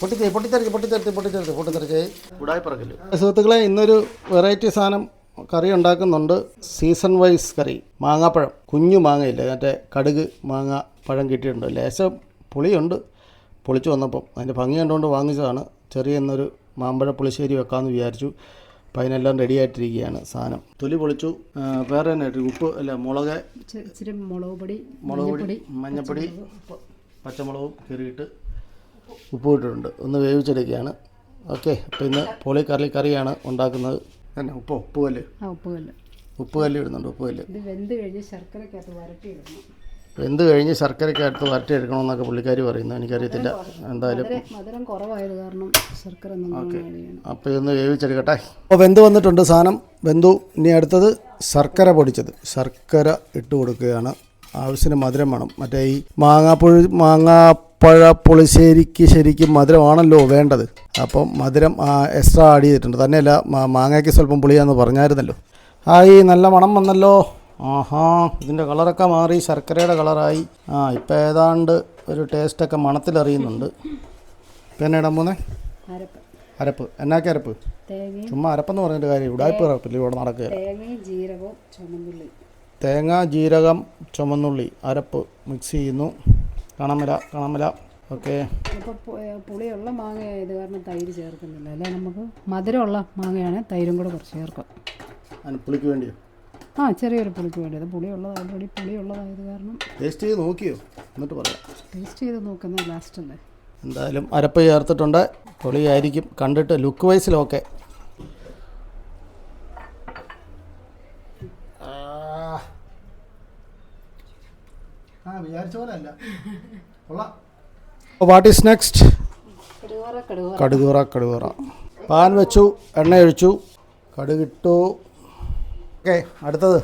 പൊട്ടിത്തെറിച്ച് ഉടായി പറക്കില്ല. സുഹൃത്തുക്കളെ, ഇന്നൊരു വെറൈറ്റി സാധനം കറി ഉണ്ടാക്കുന്നുണ്ട്. സീസൺ വൈസ് കറി. മാങ്ങാപ്പഴം, കുഞ്ഞു മാങ്ങയില്ല, മറ്റേ കടുക് മാങ്ങ പഴം കിട്ടിയിട്ടുണ്ട്. ലേശം പുളിയുണ്ട് പൊളിച്ചു വന്നപ്പം. അതിൻ്റെ ഭംഗി കണ്ടുകൊണ്ട് വാങ്ങിച്ചതാണ്. ചെറിയ എന്നൊരു മാമ്പഴ പുളിശ്ശേരി വെക്കാമെന്ന് വിചാരിച്ചു. അപ്പം അതിനെല്ലാം റെഡി ആയിട്ടിരിക്കുകയാണ് സാധനം. തൊലി പൊളിച്ചു. വേറെ തന്നെ ഉപ്പ് അല്ല മുളക് പൊടി, മഞ്ഞൾപ്പൊടി, പച്ചമുളകും കീറിയിട്ട് ഉപ്പ് ഇട്ടിട്ടുണ്ട്. ഒന്ന് വേവിച്ചെടുക്കുകയാണ്. ഓക്കെ, അപ്പോൾ ഇന്ന് പൊളി കറിയാണ് ഉണ്ടാക്കുന്നത്. തന്നെ ഉപ്പുകല്ല് ഇടുന്നുണ്ട്. ഉപ്പുകല്ല് വെന്ത് കഴിഞ്ഞ് ശർക്കരയ്ക്കകത്ത് വരട്ടിയെടുക്കണമെന്നൊക്കെ പുള്ളിക്കാരി പറയുന്നു. എനിക്കറിയത്തില്ല, എന്തായാലും ഓക്കെ. അപ്പോൾ ഇതൊന്ന് വേവിച്ചെടുക്കട്ടെ. അപ്പോൾ വെന്ത് വന്നിട്ടുണ്ട് സാധനം. വെന്തു. ഇനി അടുത്തത് ശർക്കര പൊടിച്ചത്. ശർക്കര ഇട്ട് കൊടുക്കുകയാണ്. ആവശ്യത്തിന് മധുരം വേണം. മറ്റേ ഈ മാങ്ങാപ്പഴ പുളിശ്ശേരിക്ക് ശരിക്കും മധുരമാണല്ലോ വേണ്ടത്. അപ്പം മധുരം എക്സ്ട്രാ ആഡ് ചെയ്തിട്ടുണ്ട്. തന്നെയല്ല, മാങ്ങയ്ക്ക് സ്വല്പം പുളിയാന്ന് പറഞ്ഞായിരുന്നല്ലോ. ഈ നല്ല മണം വന്നല്ലോ. ആഹാ, ഇതിൻ്റെ കളറൊക്കെ മാറി, ശർക്കരയുടെ കളറായി. ഇപ്പം ഏതാണ്ട് ഒരു ടേസ്റ്റൊക്കെ മണത്തിലറിയുന്നുണ്ട്. പിന്നെ ഇടാൻ പോകുന്നേ അരപ്പ്. എന്നാക്കി അരപ്പ്? ചുമ്മാ അരപ്പെന്ന് പറഞ്ഞിട്ട് കാര്യം. ഉടായ്പ അരപ്പില്ല ഇവിടെ നടക്കുക. തേങ്ങ, ജീരകം, ചുമന്നുള്ളി അരപ്പ് മിക്സ് ചെയ്യുന്നു. കണമല. ഓക്കെ. പുളിയുള്ള മാങ്ങയായത് കാരണം തൈര് ചേർക്കുന്നില്ല. അല്ലെ നമുക്ക് മധുരമുള്ള മാങ്ങയാണ്, തൈരും കൂടെ കുറച്ച് ചേർക്കും. പുളിക്ക് വേണ്ടിയോ? ചെറിയൊരു പുളിക്ക് വേണ്ടിയത്. ഓൾറെഡി പുളിയുള്ളതായത് കാരണം. ടേസ്റ്റ് ചെയ്ത് നോക്കിയോ? എന്നിട്ട് പറയാം. ടേസ്റ്റ് ചെയ്ത് നോക്കുന്നത് ലാസ്റ്റ് അല്ലേ. എന്തായാലും അരപ്പ് ചേർത്തിട്ടുണ്ട്. പൊളിയായിരിക്കും കണ്ടിട്ട്. ലുക്ക് വൈസിലൊക്കെ വിചാരിച്ച പോലെ അല്ല. What is next? കടുകുറ. പാൻ വെച്ചു, എണ്ണ ഒഴിച്ചു, കടുകിട്ടു. ഓക്കെ. അടുത്തത്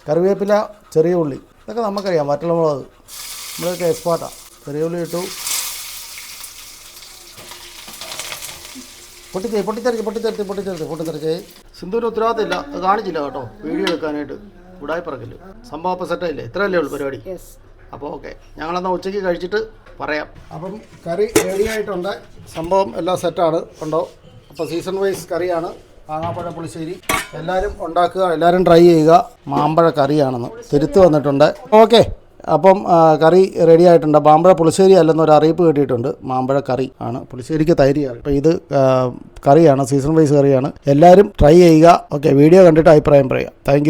കറിവേപ്പില, ചെറിയ ഉള്ളി. ഇതൊക്കെ നമുക്കറിയാം. വറ്റൽമുളക് നമ്മളൊക്കെ എക്സ്പേർട്ടാണ്. ചെറിയ ഉള്ളി ഇട്ടു. പൊട്ടിത്തെറിച്ച് സിന്ധുവിന് ഉത്തരവാദിത്തമില്ല, കാണിച്ചില്ല കേട്ടോ വീഡിയോ എടുക്കാനായിട്ട്. ഉടായി പറക്കില്ല. സംഭവം അപ്പോൾ സെറ്റായില്ലേ? ഇത്രയല്ലേ ഉള്ളൂ പരിപാടി. അപ്പോൾ ഓക്കെ, ഞങ്ങളെന്നാൽ ഉച്ചയ്ക്ക് കഴിച്ചിട്ട് പറയാം. അപ്പം കറി റെഡി ആയിട്ടുണ്ട്. സംഭവം എല്ലാം സെറ്റാണ്. ഉണ്ടോ? അപ്പോൾ സീസൺ വൈസ് കറിയാണ്. മാങ്ങാപ്പഴ പുളിശ്ശേരി. എല്ലാവരും ഉണ്ടാക്കുക, എല്ലാവരും ട്രൈ ചെയ്യുക. മാമ്പഴ കറിയാണെന്ന് തിരുത്ത് വന്നിട്ടുണ്ട്. ഓക്കെ, അപ്പം കറി റെഡി ആയിട്ടുണ്ട്. മാമ്പഴ പുളിശ്ശേരി അല്ലെന്നൊരു അറിയിപ്പ് കിട്ടിയിട്ടുണ്ട്. മാമ്പഴ കറി ആണ്. പുളിശ്ശേരിക്ക് തൈരിയാണ്. അപ്പോൾ ഇത് കറിയാണ്, സീസൺ വൈസ് കറിയാണ്. എല്ലാവരും ട്രൈ ചെയ്യുക. ഓക്കെ, വീഡിയോ കണ്ടിട്ട് അഭിപ്രായം പറയുക. താങ്ക്